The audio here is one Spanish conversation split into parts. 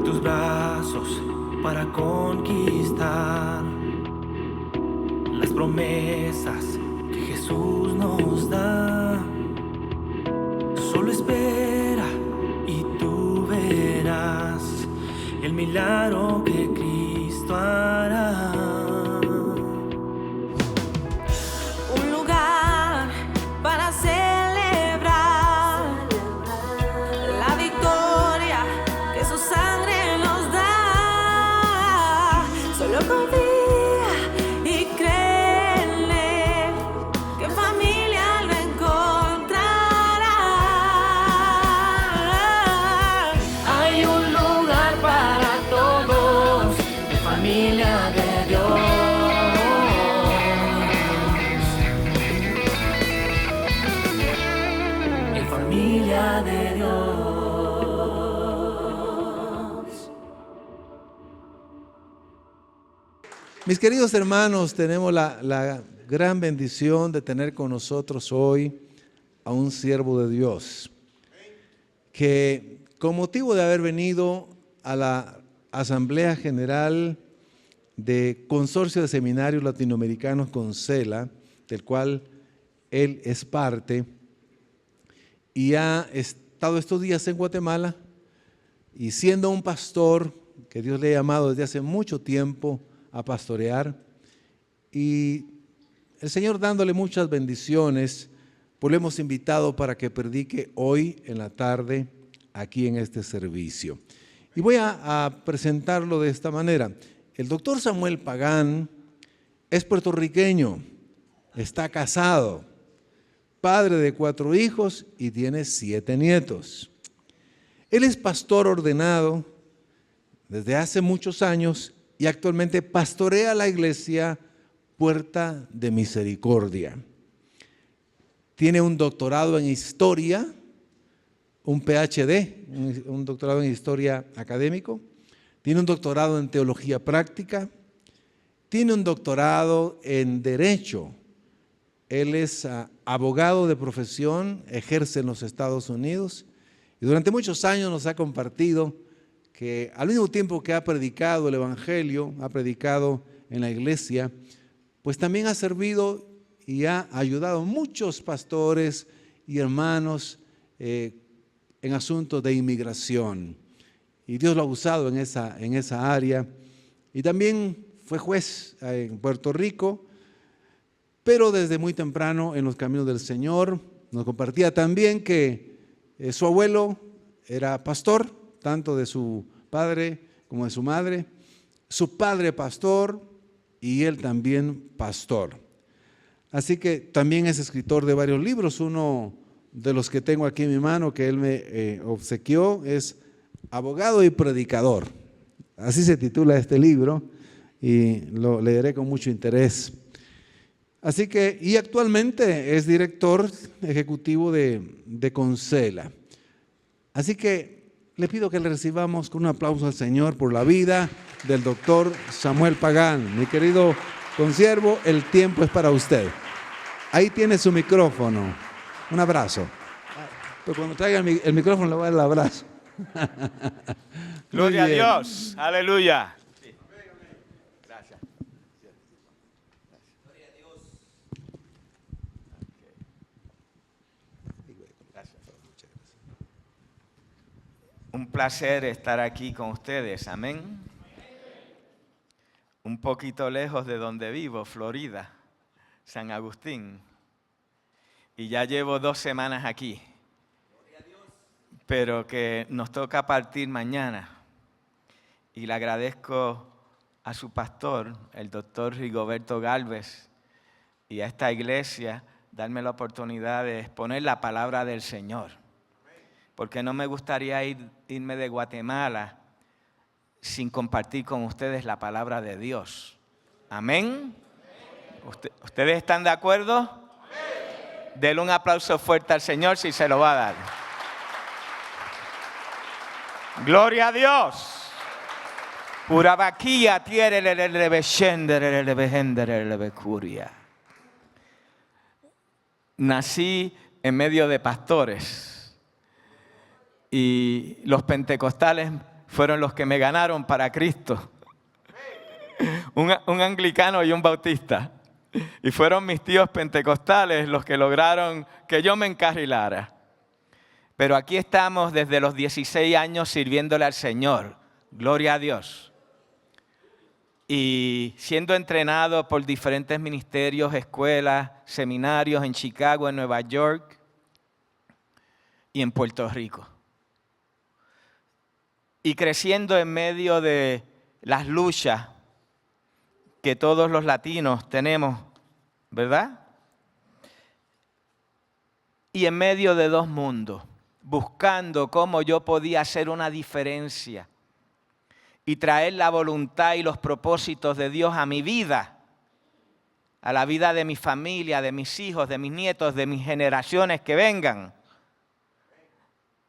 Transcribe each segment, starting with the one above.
tus brazos para conquistar las promesas que Jesús nos da. Solo espera y tú verás el milagro que Cristo hará. Un lugar para celebrar la victoria que su sangre nos da. Solo confía y créele que en familia lo encontrará. Hay un lugar para todos, de familia de Dios. Familia de Dios. Mis queridos hermanos, tenemos la gran bendición de tener con nosotros hoy a un siervo de Dios que, con motivo de haber venido a la Asamblea General de Consorcio de Seminarios Latinoamericanos CONSELA, del cual él es parte, y ha estado estos días en Guatemala, y siendo un pastor que Dios le ha llamado desde hace mucho tiempo a pastorear, y el Señor dándole muchas bendiciones, pues lo hemos invitado para que predique hoy en la tarde aquí en este servicio. Y voy a presentarlo de esta manera. El doctor Samuel Pagán es puertorriqueño, está casado, padre de 4 hijos y tiene 7 nietos. Él es pastor ordenado desde hace muchos años y actualmente pastorea la iglesia Puerta de Misericordia. Tiene un doctorado en historia, un PhD, un doctorado en historia académico. Tiene un doctorado en teología práctica. Tiene un doctorado en derecho. Él es abogado de profesión, ejerce en los Estados Unidos y durante muchos años nos ha compartido que al mismo tiempo que ha predicado el Evangelio, ha predicado en la iglesia, pues también ha servido y ha ayudado a muchos pastores y hermanos en asuntos de inmigración. Y Dios lo ha usado en esa área. Y también fue juez en Puerto Rico, pero desde muy temprano en los caminos del Señor. Nos compartía también que su abuelo era pastor, tanto de su padre como de su madre, su padre pastor y él también pastor. Así que también es escritor de varios libros. Uno de los que tengo aquí en mi mano que él me obsequió es Abogado y Predicador. Así se titula este libro y lo leeré con mucho interés. Así que, y actualmente es director ejecutivo de CONSELA. Así que le pido que le recibamos con un aplauso al Señor por la vida del doctor Samuel Pagán. Mi querido consiervo, el tiempo es para usted. Ahí tiene su micrófono. Un abrazo. Pero cuando traiga el micrófono le voy a dar el abrazo. Gloria a Dios. Aleluya. Un placer estar aquí con ustedes, amén. Un poquito lejos de donde vivo, Florida, San Agustín. Y ya llevo 2 semanas aquí. Pero que nos toca partir mañana. Y le agradezco a su pastor, el doctor Rigoberto Gálvez, y a esta iglesia, darme la oportunidad de exponer la palabra del Señor. Porque no me gustaría irme de Guatemala sin compartir con ustedes la palabra de Dios. ¿Amén? ¿Ustedes están de acuerdo? Amén. Denle un aplauso fuerte al Señor si se lo va a dar. Gloria a Dios. Pura vaquilla tiene Nací en medio de pastores. Y los pentecostales fueron los que me ganaron para Cristo. Un anglicano y un bautista. Y fueron mis tíos pentecostales los que lograron que yo me encarrilara. Pero aquí estamos desde los 16 años sirviéndole al Señor. Gloria a Dios. Y siendo entrenado por diferentes ministerios, escuelas, seminarios en Chicago, en Nueva York y en Puerto Rico. Y creciendo en medio de las luchas que todos los latinos tenemos, ¿verdad? Y en medio de dos mundos, buscando cómo yo podía hacer una diferencia y traer la voluntad y los propósitos de Dios a mi vida, a la vida de mi familia, de mis hijos, de mis nietos, de mis generaciones que vengan,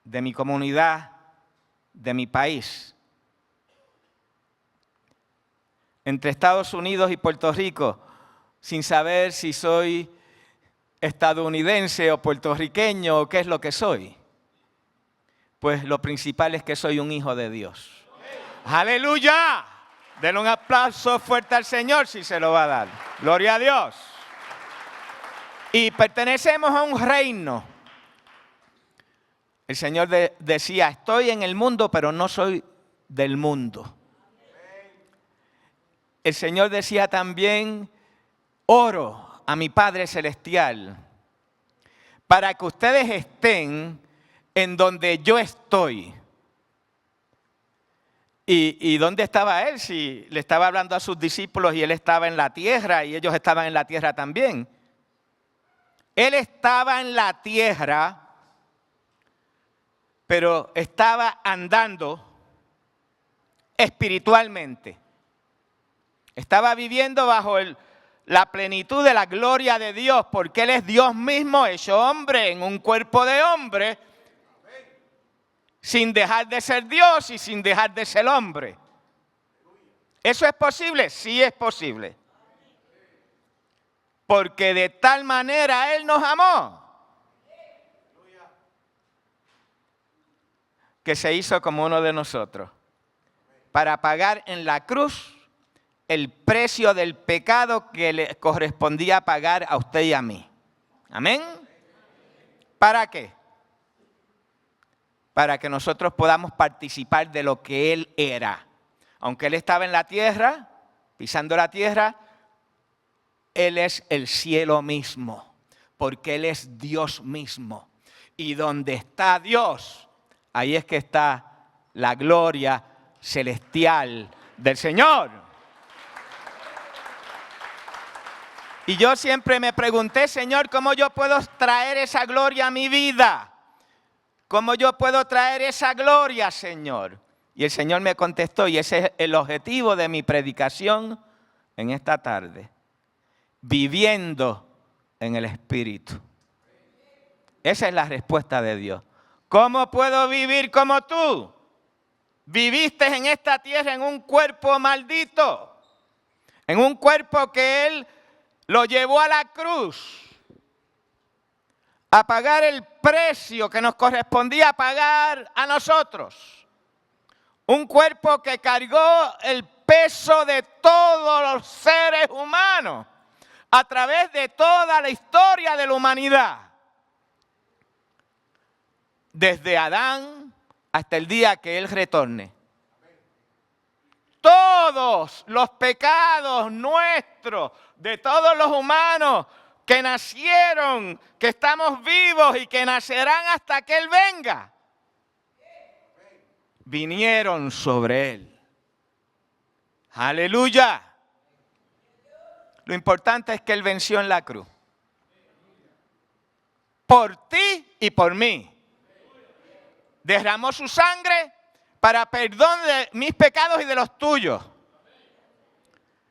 de mi comunidad, de mi país. Entre Estados Unidos y Puerto Rico, sin saber si soy estadounidense o puertorriqueño o qué es lo que soy. Pues lo principal es que soy un hijo de Dios. ¡Aleluya! Denle un aplauso fuerte al Señor si se lo va a dar. ¡Gloria a Dios! Y pertenecemos a un reino. El Señor decía, estoy en el mundo, pero no soy del mundo. El Señor decía también, oro a mi Padre Celestial para que ustedes estén en donde yo estoy. ¿Y dónde estaba Él? Si le estaba hablando a sus discípulos y Él estaba en la tierra y ellos estaban en la tierra también. Él estaba en la tierra, pero estaba andando espiritualmente. Estaba viviendo bajo la plenitud de la gloria de Dios, porque Él es Dios mismo hecho hombre en un cuerpo de hombre, sin dejar de ser Dios y sin dejar de ser hombre. ¿Eso es posible? Sí es posible. Porque de tal manera Él nos amó, que se hizo como uno de nosotros, para pagar en la cruz el precio del pecado que le correspondía pagar a usted y a mí. ¿Amén? ¿Para qué? Para que nosotros podamos participar de lo que Él era. Aunque Él estaba en la tierra, pisando la tierra, Él es el cielo mismo, porque Él es Dios mismo. Y donde está Dios, ahí es que está la gloria celestial del Señor. Y yo siempre me pregunté, Señor, ¿cómo yo puedo traer esa gloria a mi vida? ¿Cómo yo puedo traer esa gloria, Señor? Y el Señor me contestó, y ese es el objetivo de mi predicación en esta tarde. Viviendo en el Espíritu. Esa es la respuesta de Dios. ¿Cómo puedo vivir como tú? Viviste en esta tierra en un cuerpo maldito. En un cuerpo que Él lo llevó a la cruz. A pagar el precio que nos correspondía pagar a nosotros. Un cuerpo que cargó el peso de todos los seres humanos a través de toda la historia de la humanidad. Desde Adán hasta el día que Él retorne. Todos los pecados nuestros, de todos los humanos que nacieron, que estamos vivos y que nacerán hasta que Él venga, vinieron sobre Él. ¡Aleluya! Lo importante es que Él venció en la cruz. Por ti y por mí. Derramó su sangre para perdón de mis pecados y de los tuyos.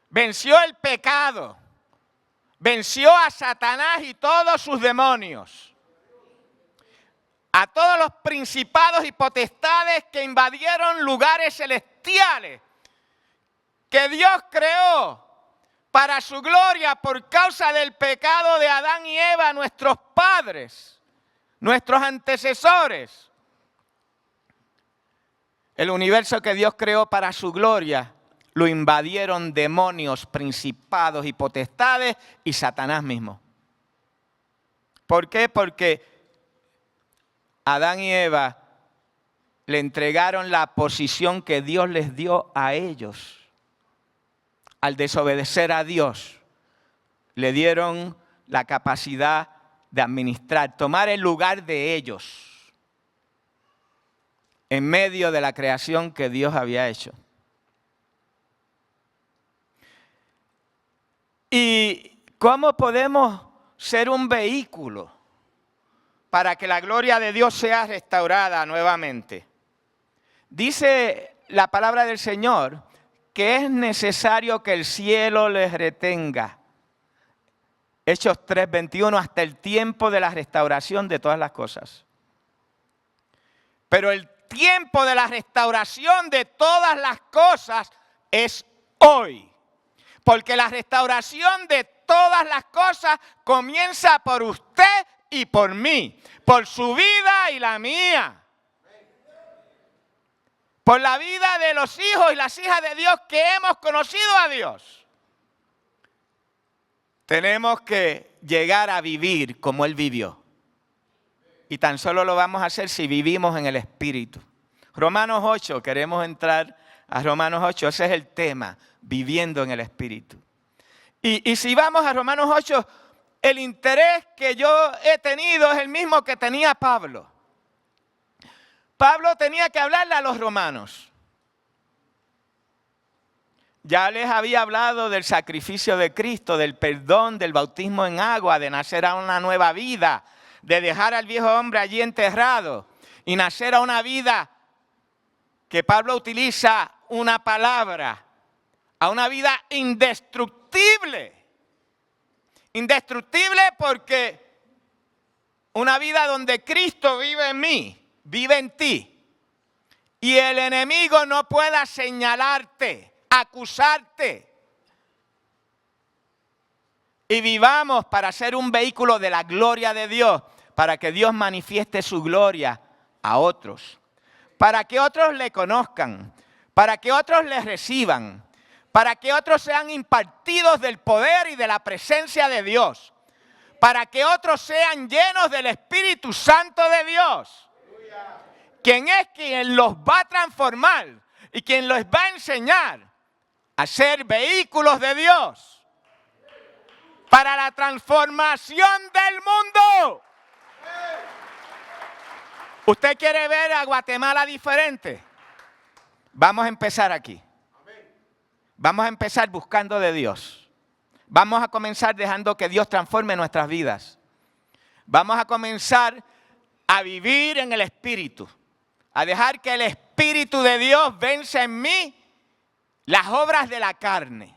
Venció el pecado. Venció a Satanás y todos sus demonios. A todos los principados y potestades que invadieron lugares celestiales que Dios creó para su gloria por causa del pecado de Adán y Eva, nuestros padres, nuestros antecesores. El universo que Dios creó para su gloria, lo invadieron demonios, principados y potestades y Satanás mismo. ¿Por qué? Porque Adán y Eva le entregaron la posición que Dios les dio a ellos. Al desobedecer a Dios, le dieron la capacidad de administrar, tomar el lugar de ellos en medio de la creación que Dios había hecho. ¿Y cómo podemos ser un vehículo para que la gloria de Dios sea restaurada nuevamente? Dice la palabra del Señor que es necesario que el cielo les retenga. Hechos 3:21, hasta el tiempo de la restauración de todas las cosas. Pero el tiempo de la restauración de todas las cosas es hoy. Porque la restauración de todas las cosas comienza por usted y por mí. Por su vida y la mía. Por la vida de los hijos y las hijas de Dios que hemos conocido a Dios. Tenemos que llegar a vivir como Él vivió. Y tan solo lo vamos a hacer si vivimos en el Espíritu. Romanos 8, queremos entrar a Romanos 8, ese es el tema, viviendo en el Espíritu. Y si vamos a Romanos 8, el interés que yo he tenido es el mismo que tenía Pablo. Pablo tenía que hablarle a los romanos. Ya les había hablado del sacrificio de Cristo, del perdón, del bautismo en agua, de nacer a una nueva vida, de dejar al viejo hombre allí enterrado y nacer a una vida que Pablo utiliza una palabra, a una vida indestructible. Indestructible porque una vida donde Cristo vive en mí, vive en ti. Y el enemigo no pueda señalarte, acusarte. Y vivamos para ser un vehículo de la gloria de Dios, para que Dios manifieste su gloria a otros. Para que otros le conozcan, para que otros le reciban, para que otros sean impartidos del poder y de la presencia de Dios, para que otros sean llenos del Espíritu Santo de Dios, quien es quien los va a transformar y quien los va a enseñar a ser vehículos de Dios para la transformación del mundo. ¿Usted quiere ver a Guatemala diferente? Vamos a empezar aquí. Vamos a empezar buscando de Dios. Vamos a comenzar dejando que Dios transforme nuestras vidas. Vamos a comenzar a vivir en el Espíritu. A dejar que el Espíritu de Dios vence en mí las obras de la carne.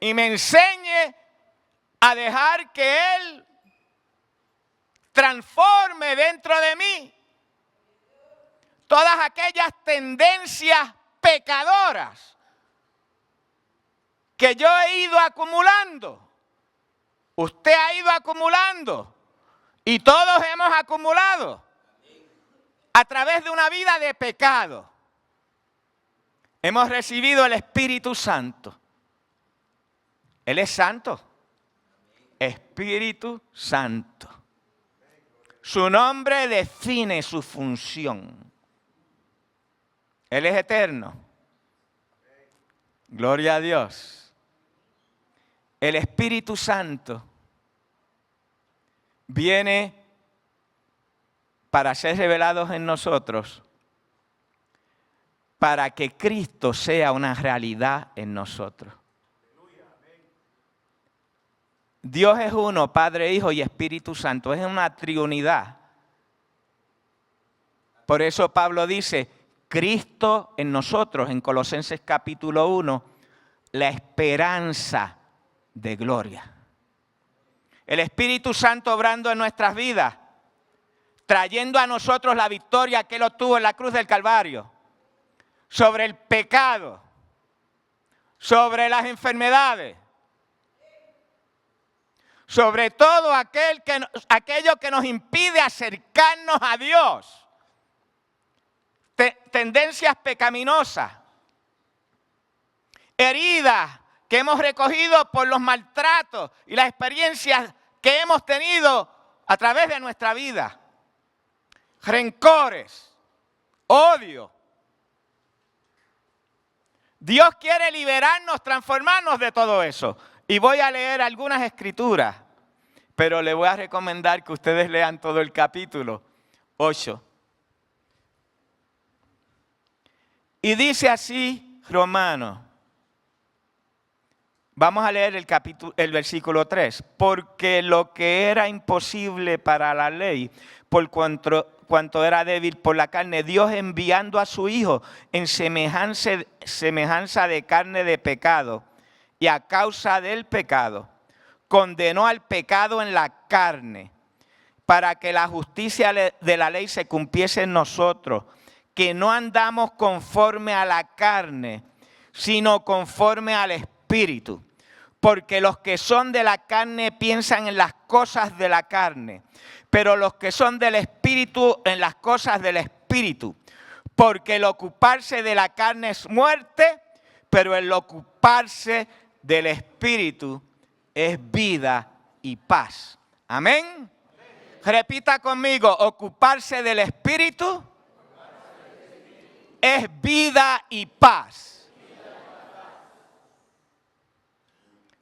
Y me enseñe a dejar que Él transforme dentro de mí todas aquellas tendencias pecadoras que yo he ido acumulando. Usted ha ido acumulando y todos hemos acumulado a través de una vida de pecado. Hemos recibido el Espíritu Santo. Él es santo. Espíritu Santo. Su nombre define su función. Él es eterno. Gloria a Dios. El Espíritu Santo viene para ser revelados en nosotros, para que Cristo sea una realidad en nosotros. Dios es uno, Padre, Hijo y Espíritu Santo. Es una triunidad. Por eso Pablo dice, Cristo en nosotros, en Colosenses capítulo 1, la esperanza de gloria. El Espíritu Santo obrando en nuestras vidas, trayendo a nosotros la victoria que Él obtuvo en la cruz del Calvario, sobre el pecado, sobre las enfermedades, sobre todo aquello que nos impide acercarnos a Dios. tendencias pecaminosas, heridas que hemos recogido por los maltratos y las experiencias que hemos tenido a través de nuestra vida, rencores, odio. Dios quiere liberarnos, transformarnos de todo eso. Y voy a leer algunas escrituras, pero le voy a recomendar que ustedes lean todo el capítulo 8. Y dice así, Romanos. Vamos a leer el versículo 3. Porque lo que era imposible para la ley, por cuanto era débil por la carne, Dios enviando a su Hijo en semejanza de carne de pecado, y a causa del pecado, condenó al pecado en la carne, para que la justicia de la ley se cumpliese en nosotros, que no andamos conforme a la carne, sino conforme al Espíritu. Porque los que son de la carne piensan en las cosas de la carne, pero los que son del Espíritu en las cosas del Espíritu. Porque el ocuparse de la carne es muerte, pero el ocuparse del Espíritu es vida y paz. Amén. Repita conmigo, ocuparse del Espíritu es vida y paz.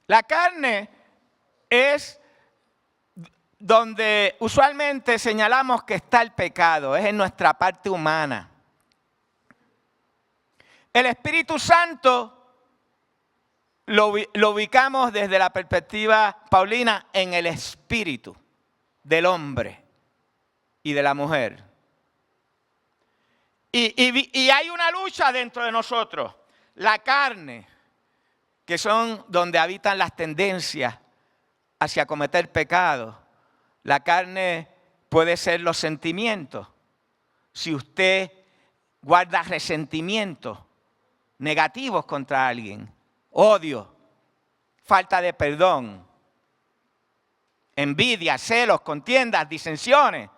La carne es donde usualmente señalamos que está el pecado, es en nuestra parte humana. El Espíritu Santo lo ubicamos desde la perspectiva paulina en el espíritu del hombre y de la mujer. Y hay una lucha dentro de nosotros. La carne, que son donde habitan las tendencias hacia cometer pecado. La carne puede ser los sentimientos. Si usted guarda resentimientos negativos contra alguien, odio, falta de perdón, envidia, celos, contiendas, disensiones.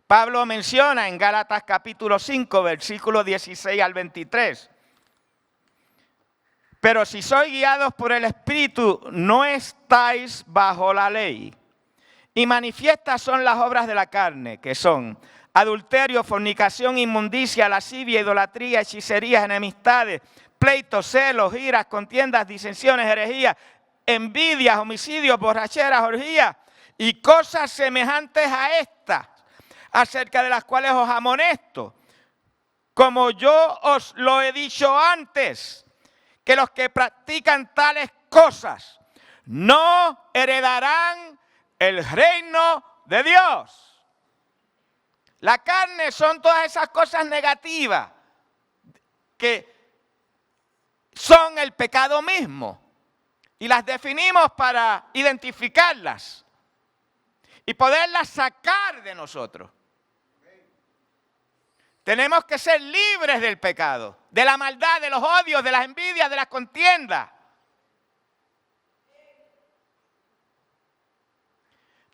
Pablo menciona en Gálatas capítulo 5, versículos 16 al 23. Pero si sois guiados por el Espíritu, no estáis bajo la ley. Y manifiestas son las obras de la carne, que son adulterio, fornicación, inmundicia, lascivia, idolatría, hechicerías, enemistades, pleitos, celos, iras, contiendas, disensiones, herejías, envidias, homicidios, borracheras, orgías y cosas semejantes a estas, acerca de las cuales os amonesto, como yo os lo he dicho antes, que los que practican tales cosas no heredarán el reino de Dios. La carne son todas esas cosas negativas que son el pecado mismo. Y las definimos para identificarlas y poderlas sacar de nosotros. Tenemos que ser libres del pecado, de la maldad, de los odios, de las envidias, de las contiendas.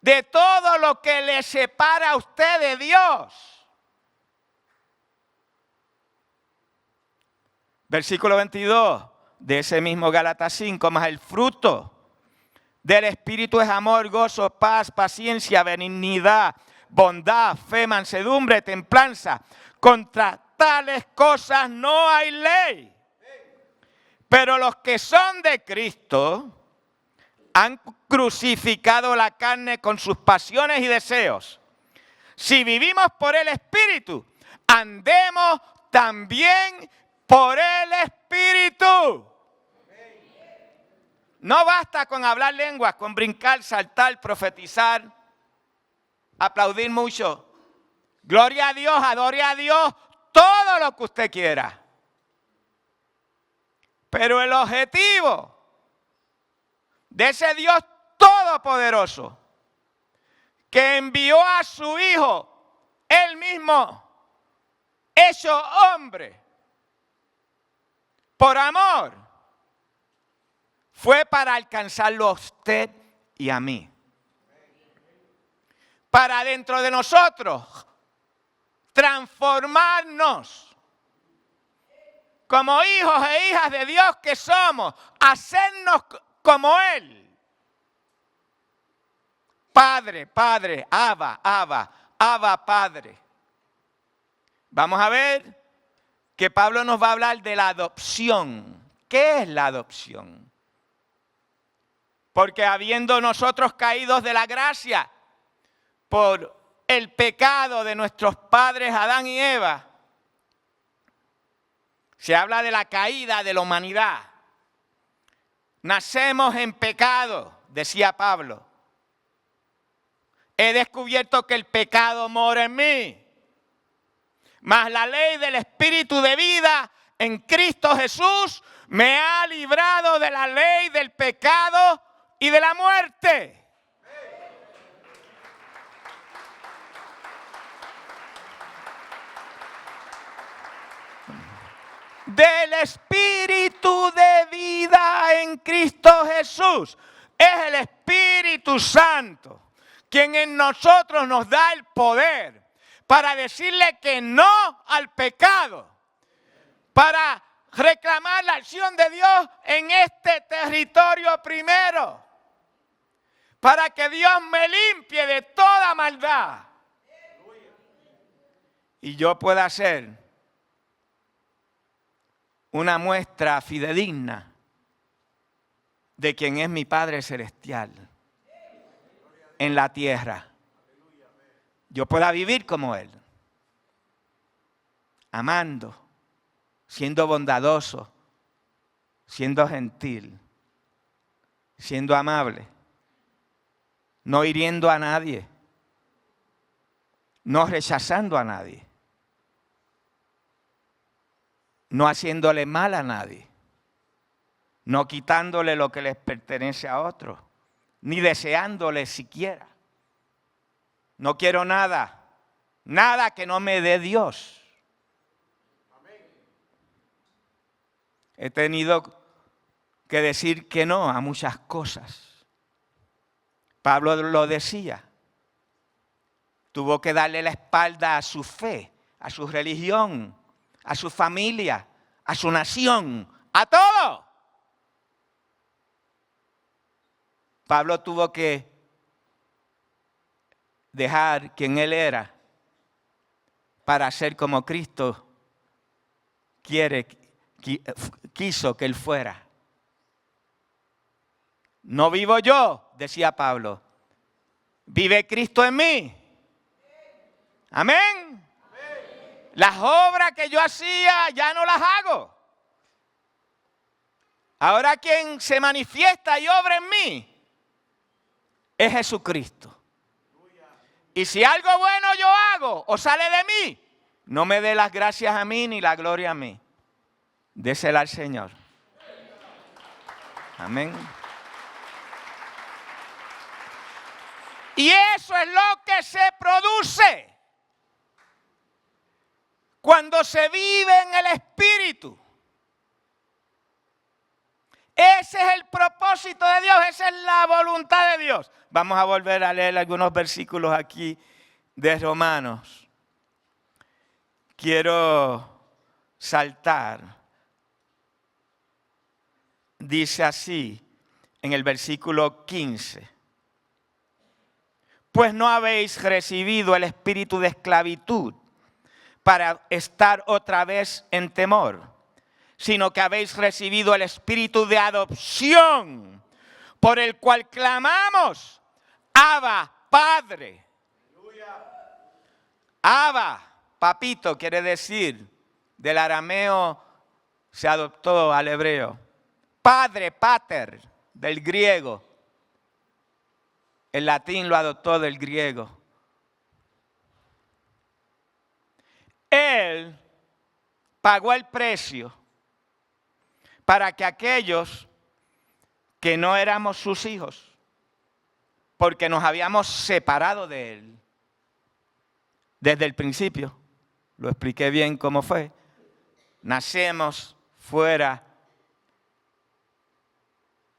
De todo lo que le separa a usted de Dios. Versículo 22 de ese mismo Gálatas 5, más el fruto del Espíritu es amor, gozo, paz, paciencia, benignidad, bondad, fe, mansedumbre, templanza. Contra tales cosas no hay ley. Pero los que son de Cristo han crucificado la carne con sus pasiones y deseos. Si vivimos por el Espíritu, andemos también por el Espíritu. No basta con hablar lenguas, con brincar, saltar, profetizar, aplaudir mucho. Gloria a Dios, adore a Dios, todo lo que usted quiera. Pero el objetivo de ese Dios todopoderoso, que envió a su Hijo, Él mismo, hecho hombre, por amor, fue para alcanzarlo a usted y a mí. Para dentro de nosotros transformarnos como hijos e hijas de Dios que somos, hacernos como Él. Padre, Padre, Abba, Abba, Abba, Padre. Vamos a ver que Pablo nos va a hablar de la adopción. ¿Qué es la adopción? Porque habiendo nosotros caídos de la gracia por el pecado de nuestros padres Adán y Eva, se habla de la caída de la humanidad. Nacemos en pecado, decía Pablo. He descubierto que el pecado mora en mí. Mas la ley del Espíritu de vida en Cristo Jesús me ha librado de la ley del pecado y de la muerte. Del Espíritu de vida en Cristo Jesús. Es el Espíritu Santo quien en nosotros nos da el poder para decirle que no al pecado, para reclamar la acción de Dios en este territorio primero, para que Dios me limpie de toda maldad y yo pueda ser una muestra fidedigna de quien es mi Padre Celestial en la tierra. Yo pueda vivir como Él, amando, siendo bondadoso, siendo gentil, siendo amable, no hiriendo a nadie, no rechazando a nadie, no haciéndole mal a nadie, no quitándole lo que les pertenece a otros, ni deseándole siquiera. No quiero nada, nada que no me dé Dios. He tenido que decir que no a muchas cosas. Pablo lo decía. Tuvo que darle la espalda a su fe, a su religión, a su familia, a su nación, a todo. Pablo tuvo que dejar quien él era para ser como Cristo quiso que él fuera. No vivo yo, decía Pablo, vive Cristo en mí. Amén. Las obras que yo hacía ya no las hago. Ahora quien se manifiesta y obra en mí es Jesucristo. Y si algo bueno yo hago o sale de mí, no me dé las gracias a mí ni la gloria a mí. Désela al Señor. Amén. Y eso es lo que se produce cuando se vive en el Espíritu. Ese es el propósito de Dios, esa es la voluntad de Dios. Vamos a volver a leer algunos versículos aquí de Romanos. Quiero saltar. Dice así en el versículo 15. Pues no habéis recibido el espíritu de esclavitud para estar otra vez en temor, sino que habéis recibido el espíritu de adopción, por el cual clamamos, Abba, Padre. Abba, papito, quiere decir, del arameo se adoptó al hebreo. Padre, pater, del griego. El latín lo adoptó del griego. Él pagó el precio para que aquellos que no éramos sus hijos, porque nos habíamos separado de Él desde el principio, lo expliqué bien cómo fue, nacemos fuera,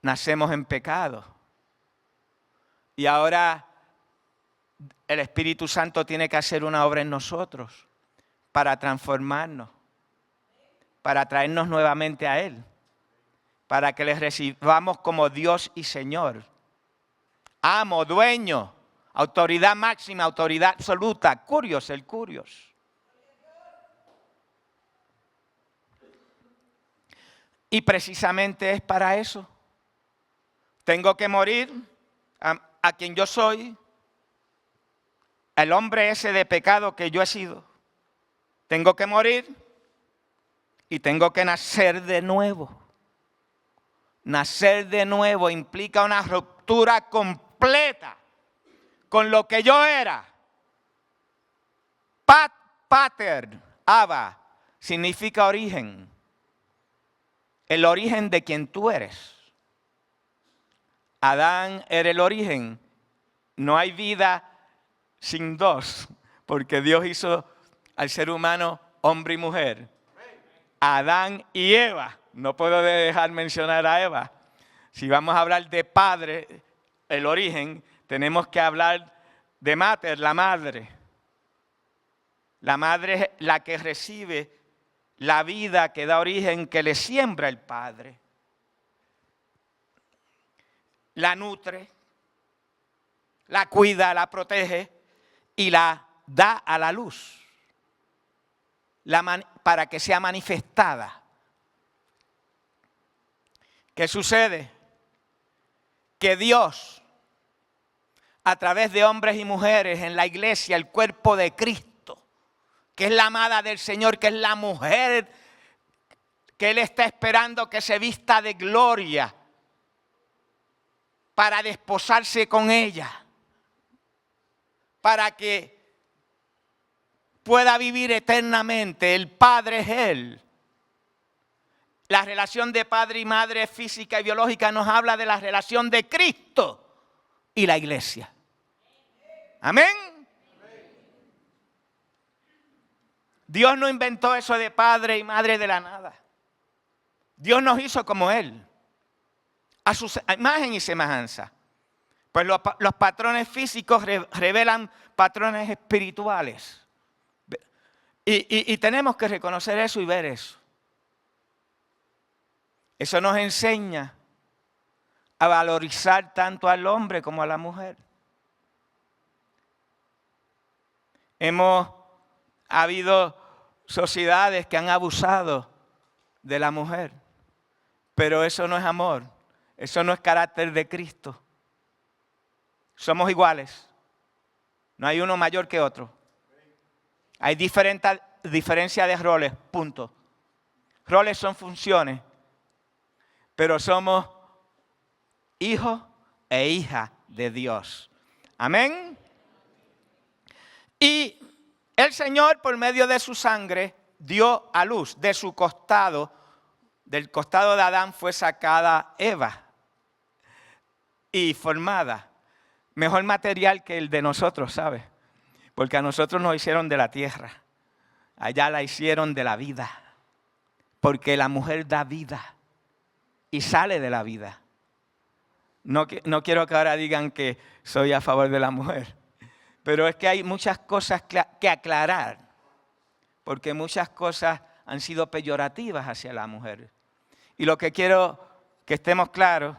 nacemos en pecado. Y ahora el Espíritu Santo tiene que hacer una obra en nosotros para transformarnos, para traernos nuevamente a Él, para que le recibamos como Dios y Señor, amo, dueño, autoridad máxima, autoridad absoluta, Curios, el Curios. Y precisamente es para eso. Tengo que morir a quien yo soy, el hombre ese de pecado que yo he sido. Tengo que morir y tengo que nacer de nuevo. Nacer de nuevo implica una ruptura completa con lo que yo era. Pater, Abba, significa origen. El origen de quien tú eres. Adán era el origen. No hay vida sin dos, porque Dios hizo al ser humano hombre y mujer. Adán y Eva. No puedo dejar mencionar a Eva. Si vamos a hablar de padre, el origen, tenemos que hablar de mater, la madre. La madre es la que recibe la vida que da origen, que le siembra el padre. La nutre, la cuida, la protege y la da a la luz para que sea manifestada. ¿Qué sucede? Que Dios, a través de hombres y mujeres en la iglesia, el cuerpo de Cristo, que es la amada del Señor, que es la mujer que Él está esperando que se vista de gloria para desposarse con ella, para que pueda vivir eternamente. El Padre es Él. La relación de padre y madre física y biológica nos habla de la relación de Cristo y la iglesia. Amén. Dios no inventó eso de padre y madre de la nada. Dios nos hizo como Él, a su imagen y semejanza. Pues los patrones físicos revelan patrones espirituales. Y tenemos que reconocer eso y ver eso. Eso nos enseña a valorizar tanto al hombre como a la mujer. Ha habido sociedades que han abusado de la mujer, pero eso no es amor, eso no es carácter de Cristo. Somos iguales, no hay uno mayor que otro. Hay diferencia de roles, punto. Roles son funciones. Pero somos hijos e hijas de Dios. Amén. Y el Señor, por medio de su sangre, dio a luz. De su costado, del costado de Adán fue sacada Eva y formada. Mejor material que el de nosotros, ¿sabes? Porque a nosotros nos hicieron de la tierra. Allá la hicieron de la vida. Porque la mujer da vida. Y sale de la vida. No quiero que ahora digan que soy a favor de la mujer. Pero es que hay muchas cosas que aclarar. Porque muchas cosas han sido peyorativas hacia la mujer. Y lo que quiero que estemos claros,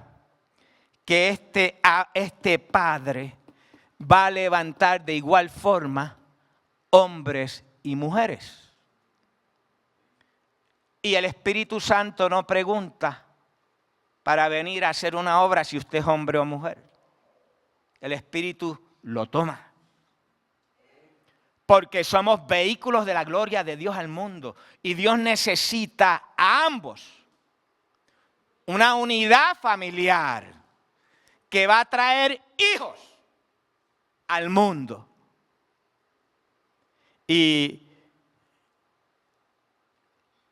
que este Padre va a levantar de igual forma hombres y mujeres. Y el Espíritu Santo no pregunta para venir a hacer una obra si usted es hombre o mujer. El Espíritu lo toma. Porque somos vehículos de la gloria de Dios al mundo. Y Dios necesita a ambos. Una unidad familiar que va a traer hijos al mundo. Y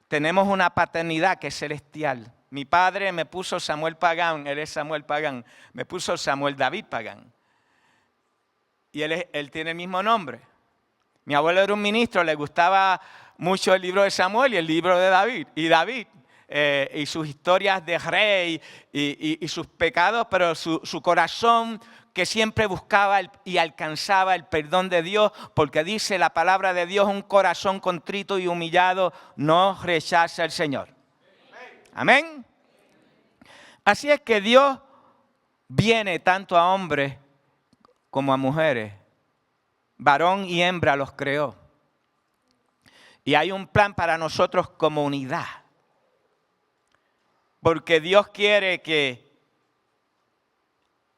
tenemos una paternidad que es celestial. Mi padre me puso Samuel Pagán, él es Samuel Pagán, me puso Samuel David Pagán. Y él tiene el mismo nombre. Mi abuelo era un ministro, le gustaba mucho el libro de Samuel y el libro de David. Y David, y sus historias de rey y sus pecados, pero su corazón que siempre buscaba y alcanzaba el perdón de Dios, porque dice la palabra de Dios, un corazón contrito y humillado no rechaza al Señor. Amén. Así es que Dios viene tanto a hombres como a mujeres. Varón y hembra los creó. Y hay un plan para nosotros como unidad. Porque Dios quiere que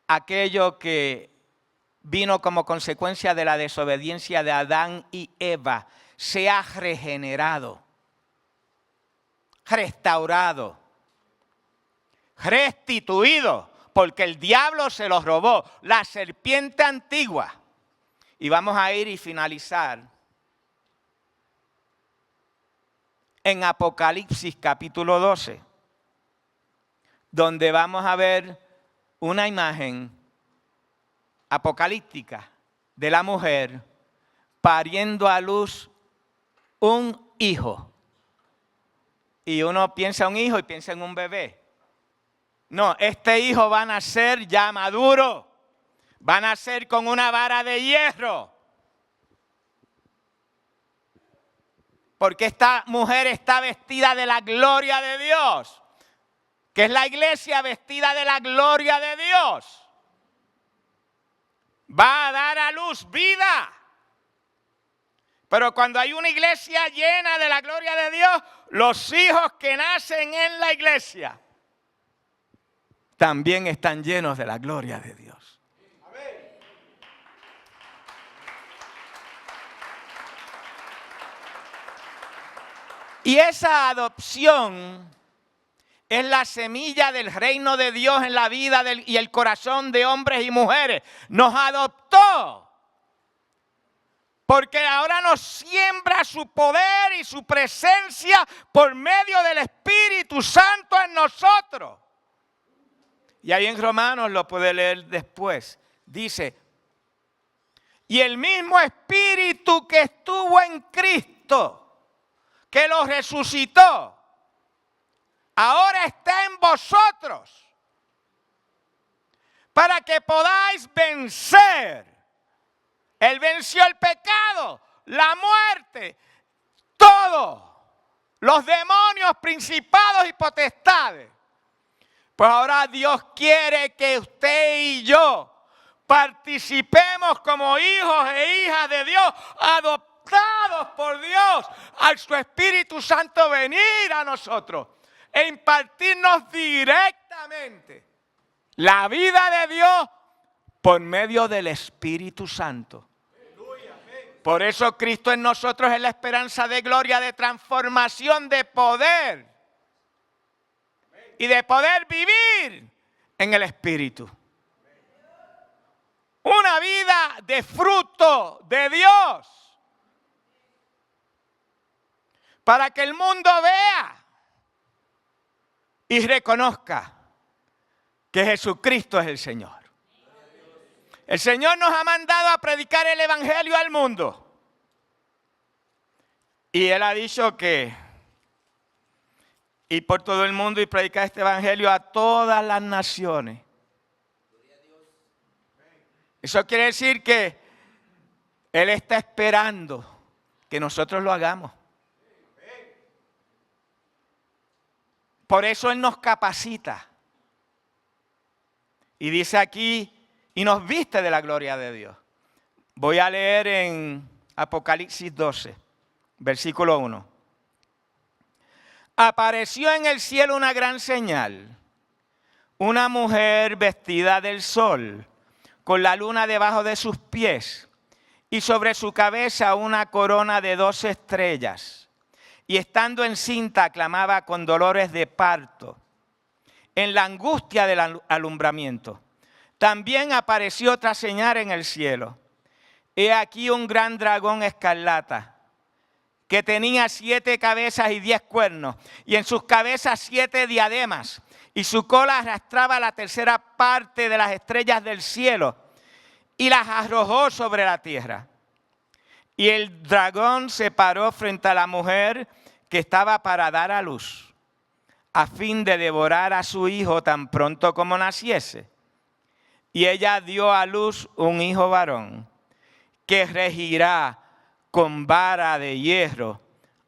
aquello que vino como consecuencia de la desobediencia de Adán y Eva sea regenerado, restaurado, restituido, porque el diablo se los robó, la serpiente antigua. Y vamos a ir y finalizar en Apocalipsis capítulo 12, donde vamos a ver una imagen apocalíptica de la mujer pariendo a luz un hijo. Y uno piensa en un hijo y piensa en un bebé. No, este hijo va a nacer ya maduro. Va a nacer con una vara de hierro. Porque esta mujer está vestida de la gloria de Dios. Que es la iglesia vestida de la gloria de Dios. Va a dar a luz vida. Pero cuando hay una iglesia llena de la gloria de Dios, los hijos que nacen en la iglesia también están llenos de la gloria de Dios. Y esa adopción es la semilla del reino de Dios en la vida y el corazón de hombres y mujeres. Nos adoptó. Porque ahora nos siembra su poder y su presencia por medio del Espíritu Santo en nosotros. Y ahí en Romanos lo puede leer después. Dice, y el mismo Espíritu que estuvo en Cristo, que lo resucitó, ahora está en vosotros, para que podáis vencer. Él venció el pecado, la muerte, todo, los demonios, principados y potestades. Pues ahora Dios quiere que usted y yo participemos como hijos e hijas de Dios, adoptados por Dios, al su Espíritu Santo venir a nosotros e impartirnos directamente la vida de Dios por medio del Espíritu Santo. Por eso Cristo en nosotros es la esperanza de gloria, de transformación, de poder. Y de poder vivir en el Espíritu. Una vida de fruto de Dios. Para que el mundo vea y reconozca que Jesucristo es el Señor. El Señor nos ha mandado a predicar el Evangelio al mundo. Y Él ha dicho que ir por todo el mundo y predicar este Evangelio a todas las naciones. Eso quiere decir que Él está esperando que nosotros lo hagamos. Por eso Él nos capacita. Y dice aquí, y nos viste de la gloria de Dios. Voy a leer en Apocalipsis 12, versículo 1. Apareció en el cielo una gran señal, una mujer vestida del sol, con la luna debajo de sus pies, y sobre su cabeza una corona de 12 estrellas. Y estando encinta, clamaba con dolores de parto, en la angustia del alumbramiento. También apareció otra señal en el cielo. He aquí un gran dragón escarlata, que tenía 7 cabezas y 10 cuernos, y en sus cabezas 7 diademas, y su cola arrastraba la tercera parte de las estrellas del cielo, y las arrojó sobre la tierra. Y el dragón se paró frente a la mujer que estaba para dar a luz, a fin de devorar a su hijo tan pronto como naciese. y ella dio a luz un hijo varón, que regirá con vara de hierro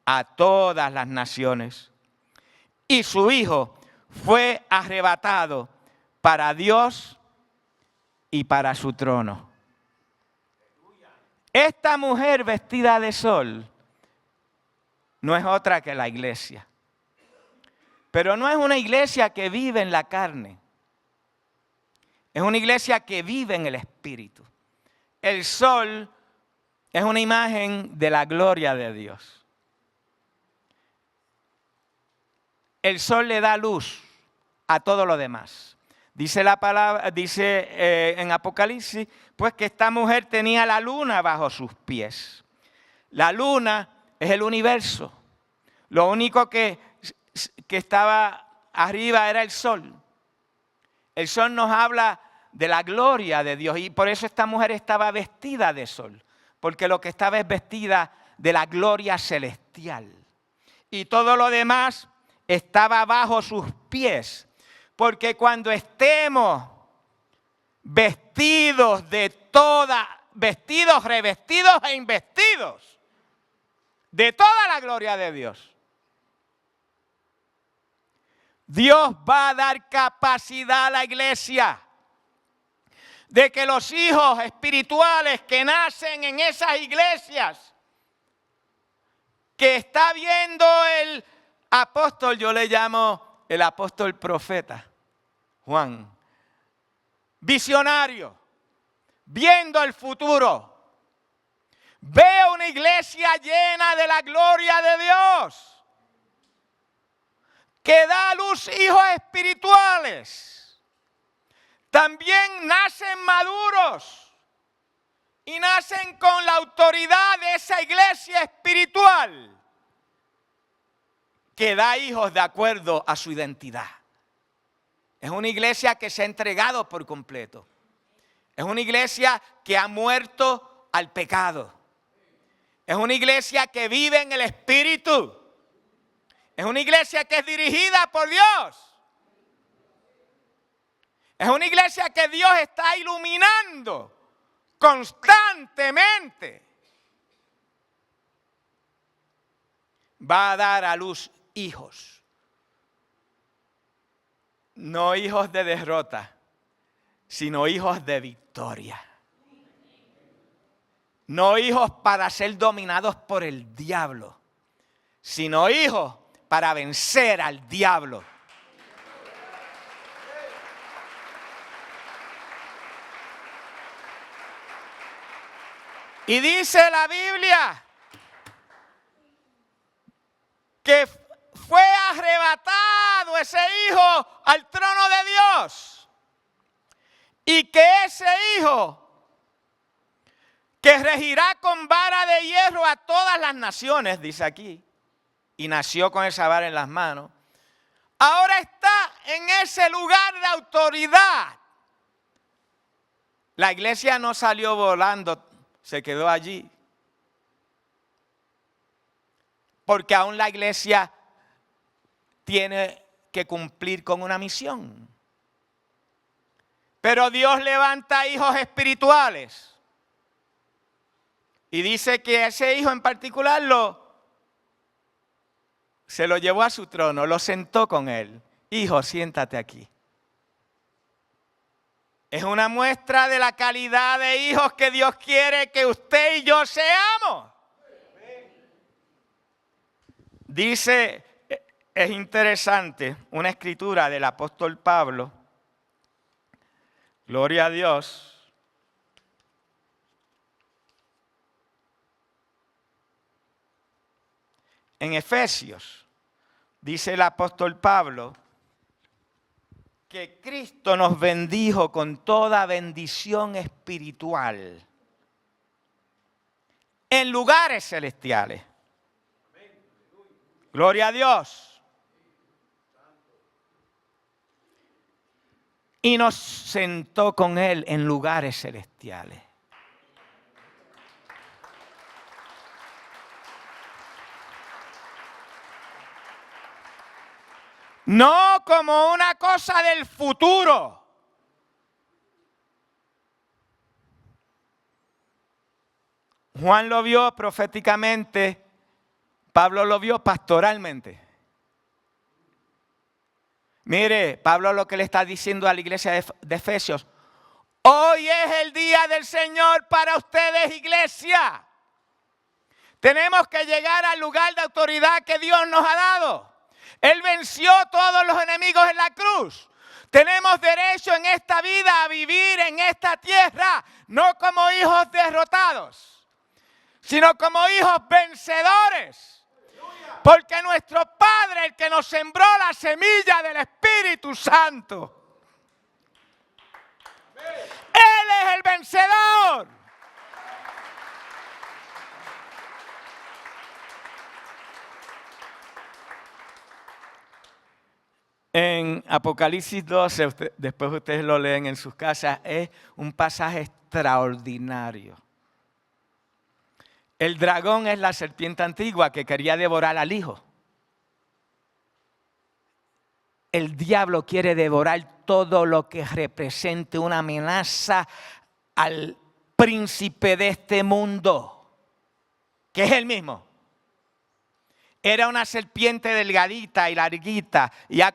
a todas las naciones. Y su hijo fue arrebatado para Dios y para su trono. Esta mujer vestida de sol no es otra que la iglesia. Pero no es una iglesia que vive en la carne. Es una iglesia que vive en el Espíritu. El sol es una imagen de la gloria de Dios. El sol le da luz a todo lo demás. Dice la palabra, en Apocalipsis, pues que esta mujer tenía la luna bajo sus pies. La luna es el universo. Lo único que estaba arriba era el sol. El sol nos habla de la gloria de Dios y por eso esta mujer estaba vestida de sol, porque lo que estaba es vestida de la gloria celestial. Y todo lo demás estaba bajo sus pies, porque cuando estemos vestidos revestidos e investidos de toda la gloria de Dios, Dios va a dar capacidad a la iglesia de que los hijos espirituales que nacen en esas iglesias, que está viendo el apóstol, yo le llamo el apóstol profeta, Juan, visionario, viendo el futuro, veo una iglesia llena de la gloria de Dios, que da a luz hijos espirituales. También nacen maduros y nacen con la autoridad de esa iglesia espiritual que da hijos de acuerdo a su identidad. Es una iglesia que se ha entregado por completo. Es una iglesia que ha muerto al pecado. Es una iglesia que vive en el Espíritu. Es una iglesia que es dirigida por Dios. Es una iglesia que Dios está iluminando constantemente. Va a dar a luz hijos. No hijos de derrota, sino hijos de victoria. No hijos para ser dominados por el diablo, sino hijos para vencer al diablo. Y dice la Biblia que fue arrebatado ese hijo al trono de Dios. Y que ese hijo, que regirá con vara de hierro a todas las naciones, dice aquí, y nació con esa vara en las manos, ahora está en ese lugar de autoridad. La iglesia no salió volando, se quedó allí. Porque aún la iglesia tiene que cumplir con una misión. Pero Dios levanta hijos espirituales. Y dice que ese hijo en particular se lo llevó a su trono, lo sentó con él. Hijo, siéntate aquí. Es una muestra de la calidad de hijos que Dios quiere que usted y yo seamos. Dice, es interesante, una escritura del apóstol Pablo, gloria a Dios. En Efesios, dice el apóstol Pablo, que Cristo nos bendijo con toda bendición espiritual en lugares celestiales. Gloria a Dios. Y nos sentó con Él en lugares celestiales. No como una cosa del futuro, Juan lo vio proféticamente, Pablo lo vio pastoralmente. Mire, Pablo lo que le está diciendo a la iglesia de Efesios: hoy es el día del Señor para ustedes, iglesia. Tenemos que llegar al lugar de autoridad que Dios nos ha dado. Él venció todos los enemigos en la cruz. Tenemos derecho en esta vida a vivir en esta tierra, no como hijos derrotados, sino como hijos vencedores. Porque nuestro Padre, el que nos sembró la semilla del Espíritu Santo, Él es el vencedor. En Apocalipsis 12, después ustedes lo leen en sus casas, es un pasaje extraordinario. El dragón es la serpiente antigua que quería devorar al hijo. El diablo quiere devorar todo lo que represente una amenaza al príncipe de este mundo, que es él mismo. Era una serpiente delgadita y larguita y ha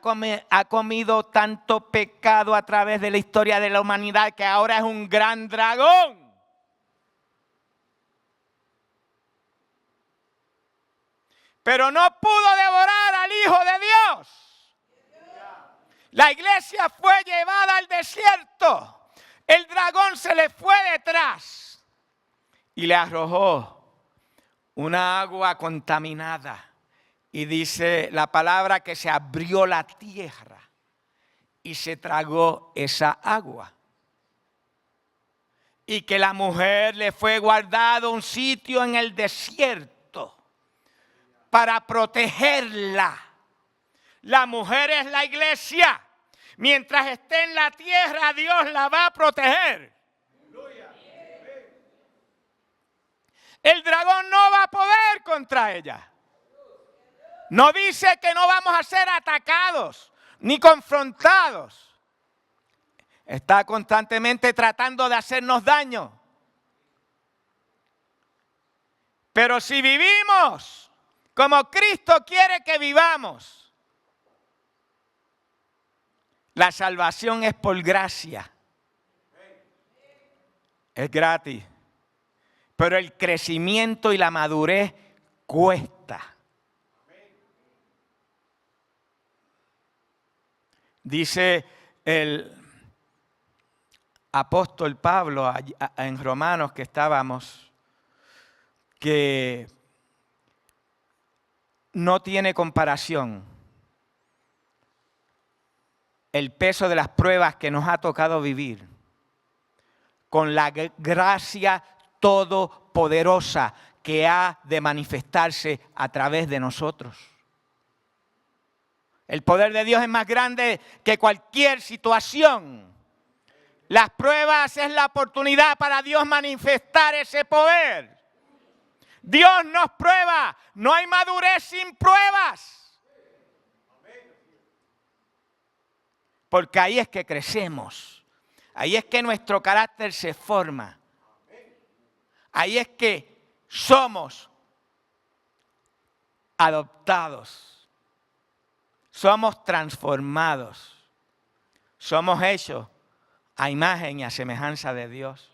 comido tanto pecado a través de la historia de la humanidad que ahora es un gran dragón. Pero no pudo devorar al Hijo de Dios. La iglesia fue llevada al desierto. El dragón se le fue detrás y le arrojó una agua contaminada. Y dice la palabra que se abrió la tierra y se tragó esa agua. Y que la mujer le fue guardado un sitio en el desierto para protegerla. La mujer es la iglesia. Mientras esté en la tierra, Dios la va a proteger. El dragón no va a poder contra ella. No dice que no vamos a ser atacados ni confrontados. Está constantemente tratando de hacernos daño. Pero si vivimos como Cristo quiere que vivamos, la salvación es por gracia. Es gratis. Pero el crecimiento y la madurez cuesta. Dice el apóstol Pablo en Romanos que estábamos, que no tiene comparación el peso de las pruebas que nos ha tocado vivir con la gracia todopoderosa que ha de manifestarse a través de nosotros. El poder de Dios es más grande que cualquier situación. Las pruebas es la oportunidad para Dios manifestar ese poder. Dios nos prueba. No hay madurez sin pruebas. Porque ahí es que crecemos. Ahí es que nuestro carácter se forma. Ahí es que somos adoptados. Somos transformados. Somos hechos a imagen y a semejanza de Dios.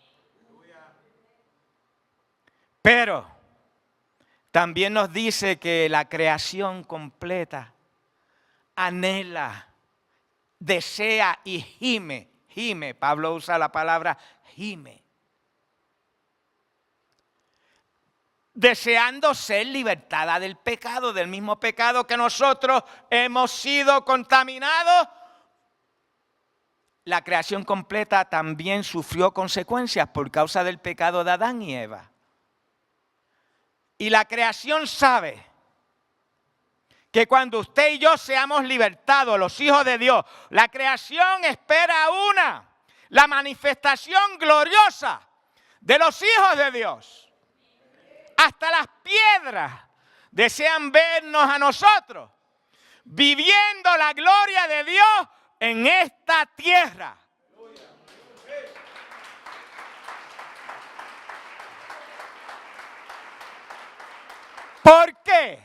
Pero también nos dice que la creación completa anhela, desea y gime. Pablo usa la palabra gime. Deseando ser libertada del pecado, del mismo pecado que nosotros hemos sido contaminados. La creación completa también sufrió consecuencias por causa del pecado de Adán y Eva. Y la creación sabe que cuando usted y yo seamos libertados, los hijos de Dios, la creación espera la manifestación gloriosa de los hijos de Dios. Hasta las piedras desean vernos a nosotros, viviendo la gloria de Dios en esta tierra. ¿Por qué?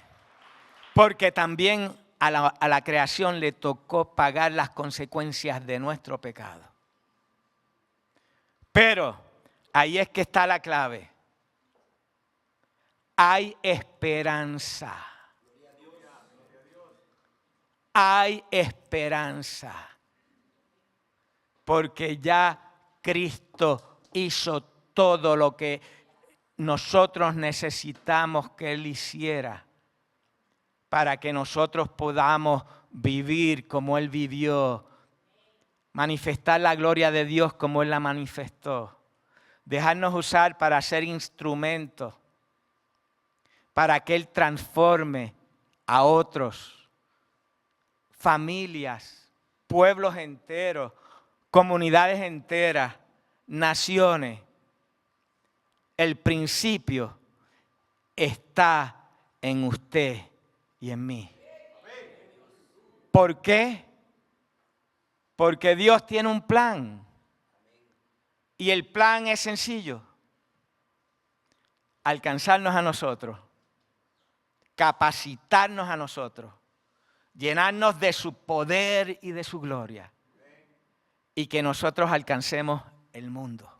Porque también a la creación le tocó pagar las consecuencias de nuestro pecado. Pero ahí es que está la clave. Hay esperanza. Hay esperanza. Porque ya Cristo hizo todo lo que nosotros necesitamos que Él hiciera para que nosotros podamos vivir como Él vivió, manifestar la gloria de Dios como Él la manifestó, dejarnos usar para ser instrumentos, para que Él transforme a otros, familias, pueblos enteros, comunidades enteras, naciones. El principio está en usted y en mí. ¿Por qué? Porque Dios tiene un plan. Y el plan es sencillo. Alcanzarnos a nosotros. Capacitarnos a nosotros. Llenarnos de su poder y de su gloria. Y que nosotros alcancemos el mundo.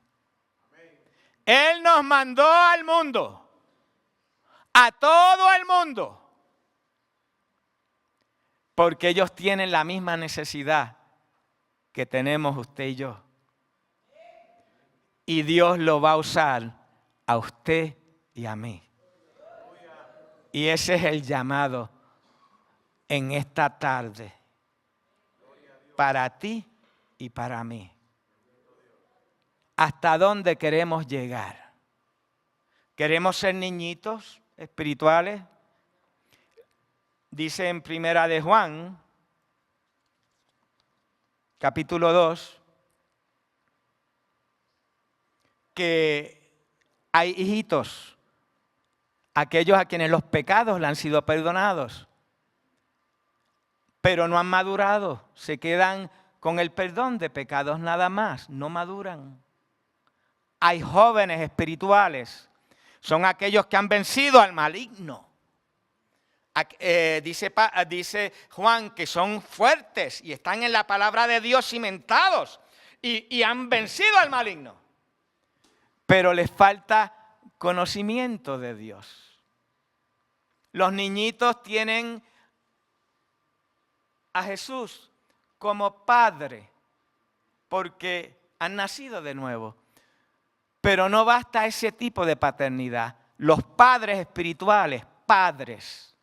Él nos mandó al mundo, a todo el mundo, porque ellos tienen la misma necesidad que tenemos usted y yo. Y Dios lo va a usar a usted y a mí. Y ese es el llamado en esta tarde, para ti y para mí. ¿Hasta dónde queremos llegar? ¿Queremos ser niñitos espirituales? Dice en Primera de Juan, capítulo 2, que hay hijitos, aquellos a quienes los pecados le han sido perdonados, pero no han madurado, se quedan con el perdón de pecados nada más, no maduran. Hay jóvenes espirituales, son aquellos que han vencido al maligno. Dice Juan que son fuertes y están en la palabra de Dios cimentados y han vencido al maligno. Pero les falta conocimiento de Dios. Los niñitos tienen a Jesús como padre porque han nacido de nuevo. Pero no basta ese tipo de paternidad. Los padres espirituales, padres,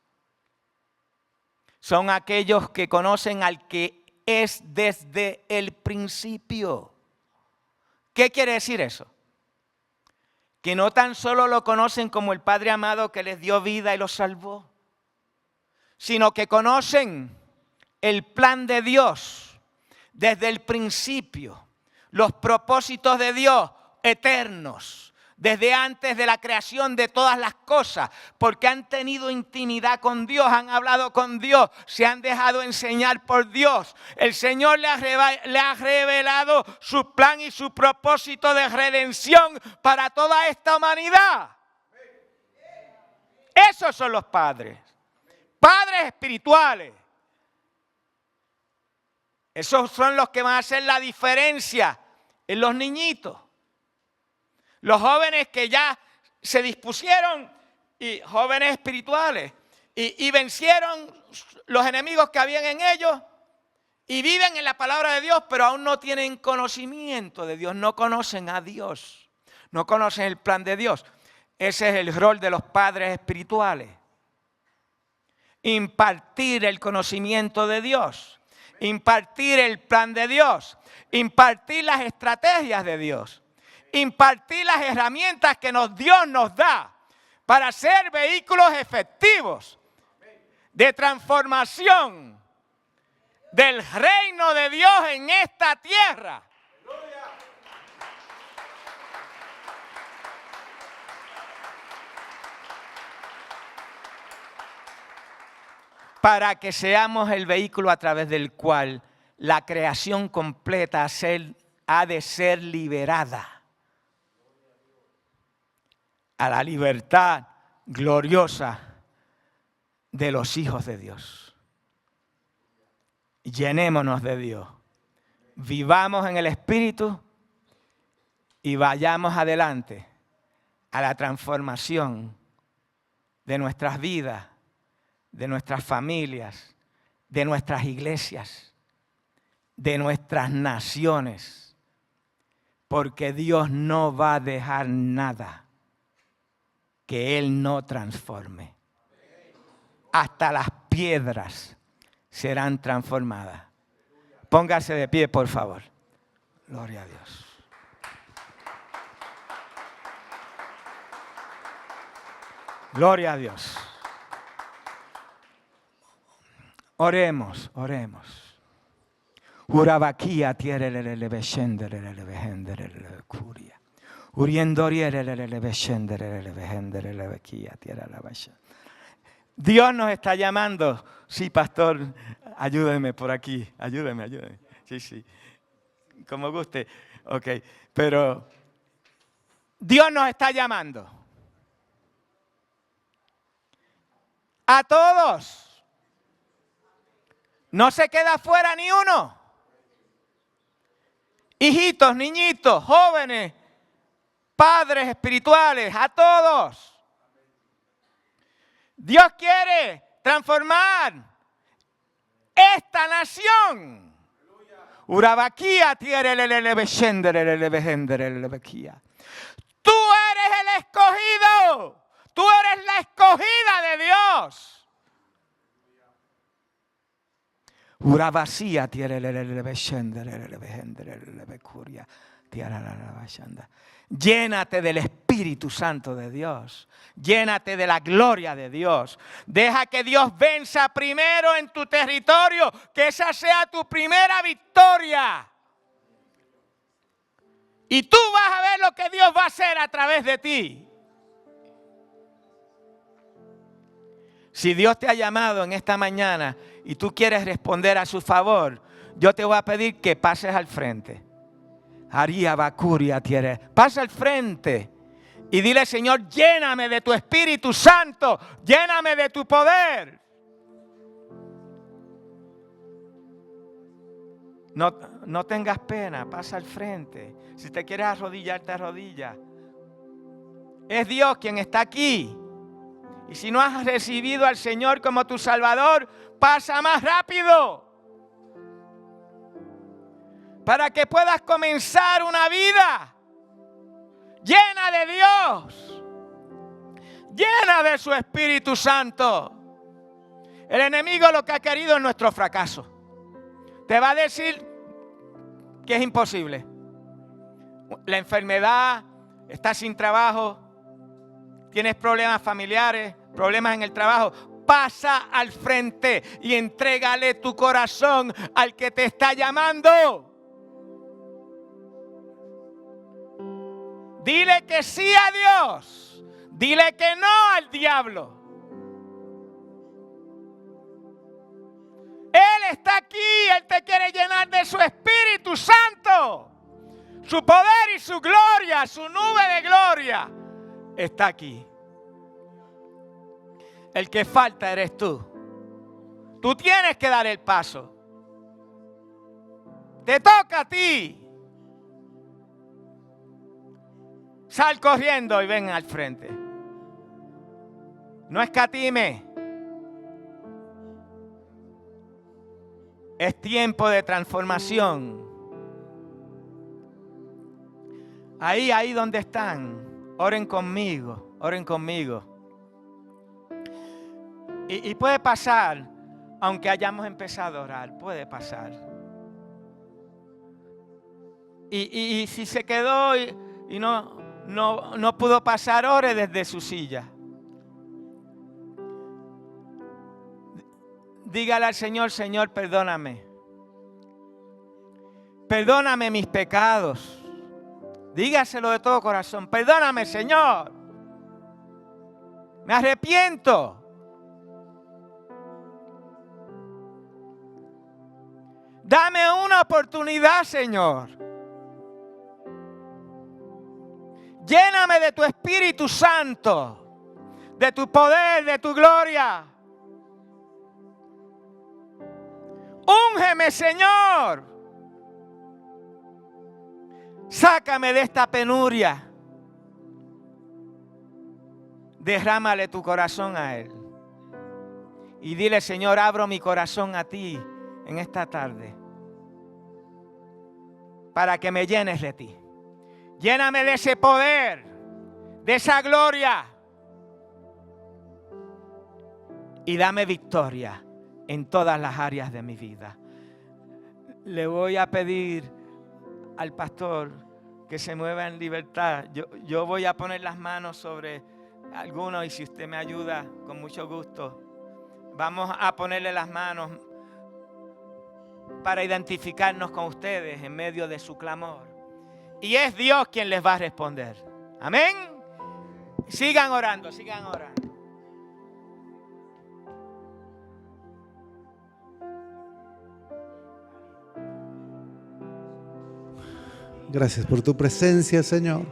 son aquellos que conocen al que es desde el principio. ¿Qué quiere decir eso? Que no tan solo lo conocen como el Padre amado que les dio vida y los salvó, sino que conocen el plan de Dios desde el principio, los propósitos de Dios eternos, desde antes de la creación de todas las cosas, porque han tenido intimidad con Dios, han hablado con Dios, se han dejado enseñar por Dios. El Señor le ha revelado su plan y su propósito de redención para toda esta humanidad. Esos son los padres, padres espirituales. Esos son los que van a hacer la diferencia en los niñitos. Los jóvenes que ya se dispusieron, y jóvenes espirituales, y vencieron los enemigos que habían en ellos, y viven en la palabra de Dios, pero aún no tienen conocimiento de Dios, no conocen a Dios, no conocen el plan de Dios. Ese es el rol de los padres espirituales. Impartir el conocimiento de Dios, impartir el plan de Dios, impartir las estrategias de Dios. Impartir las herramientas que Dios nos da para ser vehículos efectivos de transformación del reino de Dios en esta tierra. Para que seamos el vehículo a través del cual la creación completa ha de ser liberada a la libertad gloriosa de los hijos de Dios. Llenémonos de Dios. Vivamos en el Espíritu y vayamos adelante a la transformación de nuestras vidas, de nuestras familias, de nuestras iglesias, de nuestras naciones. Porque Dios no va a dejar nada que Él no transforme. Hasta las piedras serán transformadas. Póngase de pie, por favor. Gloria a Dios. Gloria a Dios. Oremos, oremos. Urabakia tierelele beshenderele behenderele curia. Uriendorielele beshenderele behenderele bekia tierele beshen. Dios nos está llamando. Sí, pastor, ayúdeme por aquí. Ayúdeme. Sí. Como guste. Ok, pero Dios nos está llamando. A todos. No se queda fuera ni uno. Hijitos, niñitos, jóvenes, padres espirituales, a todos. Dios quiere transformar esta nación. Urabakia tierelele beshenderele behenderele bekia. Tú eres el escogido. Tú eres la escogida de Dios. Urabasia tierelele beshenderele behenderele bekuria tierelele bashanda. Llénate del Espíritu Santo de Dios. Llénate de la gloria de Dios. Deja que Dios venza primero en tu territorio. Que esa sea tu primera victoria. Y tú vas a ver lo que Dios va a hacer a través de ti. Si Dios te ha llamado en esta mañana y tú quieres responder a su favor, yo te voy a pedir que pases al frente. Haría Bacuria tiere. Pasa al frente y dile: Señor, lléname de tu Espíritu Santo, lléname de tu poder. No tengas pena, pasa al frente. Si te quieres arrodillar, te arrodilla. Es Dios quien está aquí. Y si no has recibido al Señor como tu Salvador, pasa más rápido. Para que puedas comenzar una vida llena de Dios, llena de su Espíritu Santo. El enemigo lo que ha querido es nuestro fracaso. Te va a decir que es imposible. La enfermedad, estás sin trabajo, tienes problemas familiares, problemas en el trabajo. Pasa al frente y entrégale tu corazón al que te está llamando. Dile que sí a Dios. Dile que no al diablo. Él está aquí. Él te quiere llenar de su Espíritu Santo. Su poder y su gloria, su nube de gloria está aquí. El que falta eres tú. Tú tienes que dar el paso. Te toca a ti. Sal corriendo y ven al frente. No escatime. Es tiempo de transformación. Ahí donde están, oren conmigo, oren conmigo. Y puede pasar, aunque hayamos empezado a orar, puede pasar. Y si se quedó y no pudo pasar, ore desde su silla. Dígale al Señor: Señor, perdóname. Perdóname mis pecados. Dígaselo de todo corazón. Perdóname, Señor. Me arrepiento. Dame una oportunidad, Señor. Lléname de tu Espíritu Santo, de tu poder, de tu gloria. Úngeme, Señor. Sácame de esta penuria. Derrámale tu corazón a Él. Y dile, Señor, abro mi corazón a ti en esta tarde, para que me llenes de ti. Lléname de ese poder, de esa gloria. Y dame victoria en todas las áreas de mi vida. Le voy a pedir al pastor que se mueva en libertad. Yo voy a poner las manos sobre algunos y si usted me ayuda, con mucho gusto. Vamos a ponerle las manos para identificarnos con ustedes en medio de su clamor. Y es Dios quien les va a responder. Amén. Sigan orando, sigan orando. Gracias por tu presencia, Señor.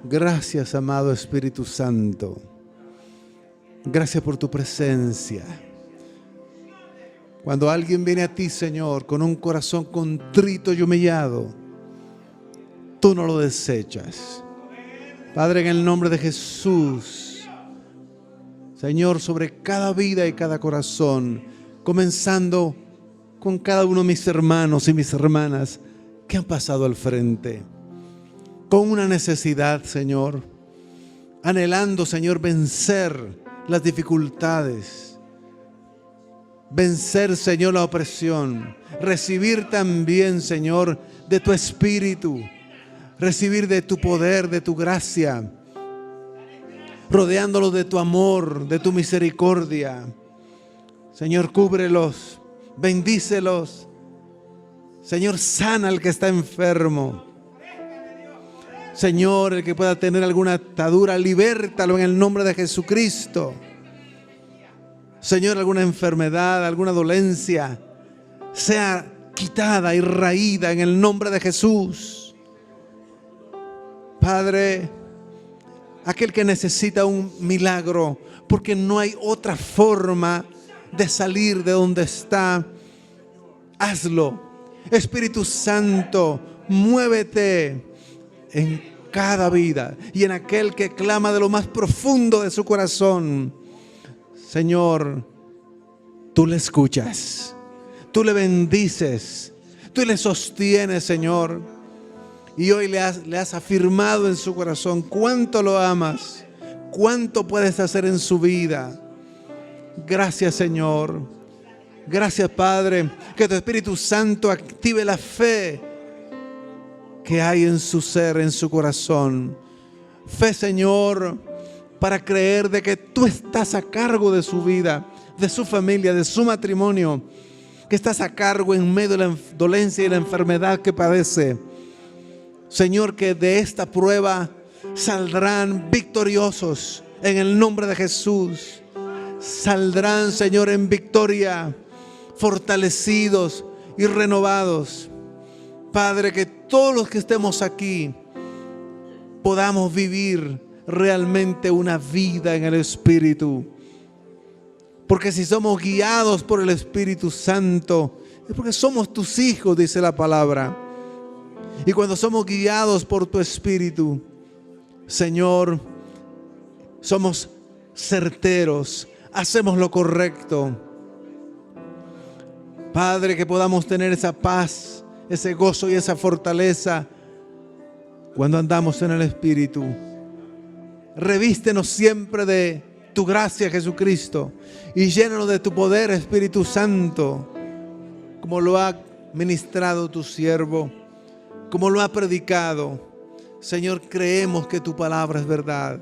Gracias, amado Espíritu Santo. Gracias por tu presencia. Cuando alguien viene a ti, Señor, con un corazón contrito y humillado, tú no lo desechas. Padre, en el nombre de Jesús, Señor, sobre cada vida y cada corazón, comenzando con cada uno de mis hermanos y mis hermanas que han pasado al frente, con una necesidad, Señor, anhelando, Señor, vencer las dificultades, vencer, Señor, la opresión, recibir también, Señor, de tu Espíritu, recibir de tu poder, de tu gracia, rodeándolos de tu amor, de tu misericordia. Señor, cúbrelos, bendícelos. Señor, sana al que está enfermo. Señor, el que pueda tener alguna atadura, libértalo en el nombre de Jesucristo. Señor, alguna enfermedad, alguna dolencia, sea quitada y raída en el nombre de Jesús. Padre, aquel que necesita un milagro, porque no hay otra forma de salir de donde está, hazlo. Espíritu Santo, muévete en cada vida y en aquel que clama de lo más profundo de su corazón. Señor, tú le escuchas, tú le bendices, tú le sostienes, Señor. Y hoy le has afirmado en su corazón cuánto lo amas, cuánto puedes hacer en su vida. Gracias, Señor. Gracias, Padre, que tu Espíritu Santo active la fe que hay en su ser, en su corazón. Fe, Señor, para creer de que tú estás a cargo de su vida, de su familia, de su matrimonio, que estás a cargo en medio de la dolencia y la enfermedad que padece. Señor, que de esta prueba saldrán victoriosos en el nombre de Jesús. Saldrán, Señor, en victoria, fortalecidos y renovados. Padre, que todos los que estemos aquí podamos vivir realmente una vida en el Espíritu. Porque si somos guiados por el Espíritu Santo, es porque somos tus hijos, dice la palabra. Y cuando somos guiados por tu Espíritu, Señor, somos certeros, hacemos lo correcto. Padre, que podamos tener esa paz, ese gozo y esa fortaleza cuando andamos en el Espíritu. Revístenos siempre de tu gracia, Jesucristo, y llénanos de tu poder, Espíritu Santo, como lo ha ministrado tu siervo, como lo ha predicado. Señor, creemos que tu palabra es verdad.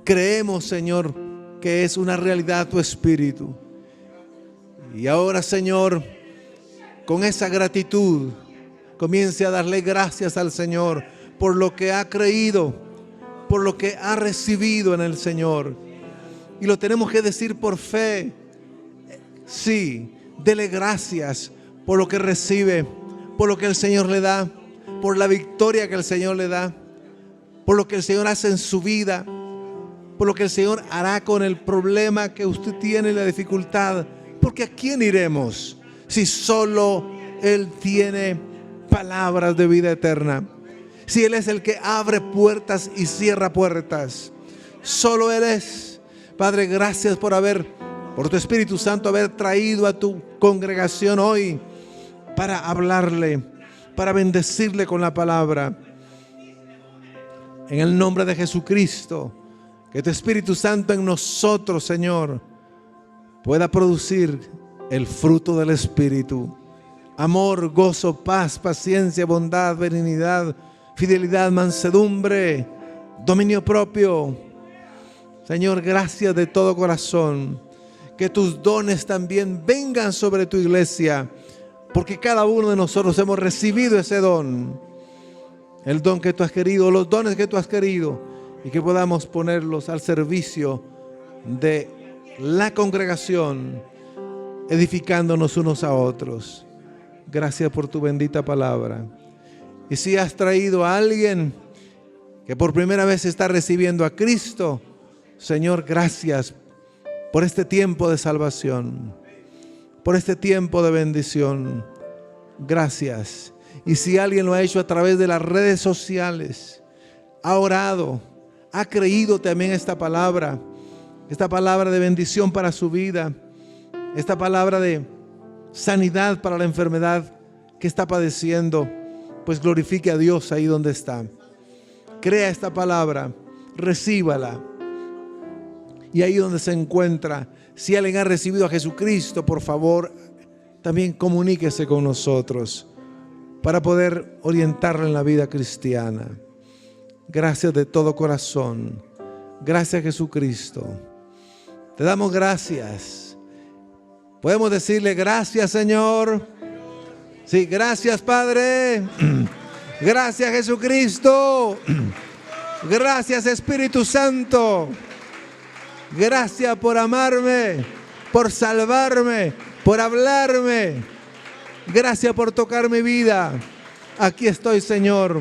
Creemos, Señor, que es una realidad tu Espíritu. Y ahora, Señor, con esa gratitud, comience a darle gracias al Señor por lo que ha creído, por lo que ha recibido en el Señor. Y lo tenemos que decir por fe. Sí, dele gracias por lo que recibe, por lo que el Señor le da, por la victoria que el Señor le da, por lo que el Señor hace en su vida, por lo que el Señor hará con el problema que usted tiene y la dificultad. Porque ¿a quién iremos si solo Él tiene palabras de vida eterna? Si Él es el que abre puertas y cierra puertas. Solo Él es. Padre, gracias por tu Espíritu Santo, haber traído a tu congregación hoy para hablarle, para bendecirle con la palabra. En el nombre de Jesucristo, que tu Espíritu Santo en nosotros, Señor, pueda producir el fruto del Espíritu. Amor, gozo, paz, paciencia, bondad, benignidad, fidelidad, mansedumbre, dominio propio. Señor, gracias de todo corazón. Que tus dones también vengan sobre tu iglesia, porque cada uno de nosotros hemos recibido ese don. El don que tú has querido, los dones que tú has querido, y que podamos ponerlos al servicio de la congregación, edificándonos unos a otros. Gracias por tu bendita palabra. Y si has traído a alguien que por primera vez está recibiendo a Cristo, Señor, gracias por este tiempo de salvación, por este tiempo de bendición. Gracias. Y si alguien lo ha hecho a través de las redes sociales, ha orado, ha creído también esta palabra de bendición para su vida, esta palabra de sanidad para la enfermedad que está padeciendo, pues glorifique a Dios ahí donde está. Crea esta palabra, recíbala. Y ahí donde se encuentra, si alguien ha recibido a Jesucristo, por favor, también comuníquese con nosotros para poder orientarlo en la vida cristiana. Gracias de todo corazón. Gracias, Jesucristo. Te damos gracias. Podemos decirle gracias, Señor. Sí, gracias, Padre. Gracias, Jesucristo. Gracias, Espíritu Santo. Gracias por amarme, por salvarme, por hablarme. Gracias por tocar mi vida. Aquí estoy, Señor.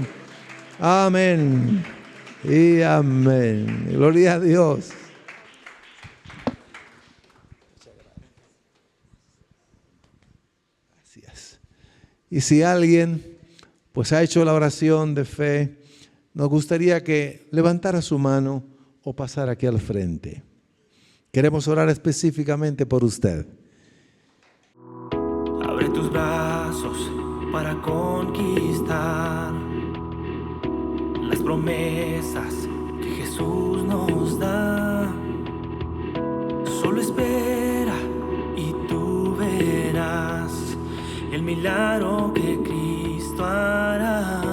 Amén y amén. Gloria a Dios. Gracias. Y si alguien pues ha hecho la oración de fe, nos gustaría que levantara su mano o pasara aquí al frente. Queremos orar específicamente por usted. Abre tus brazos para conquistar las promesas que Jesús nos da. Solo espera y tú verás el milagro que Cristo hará.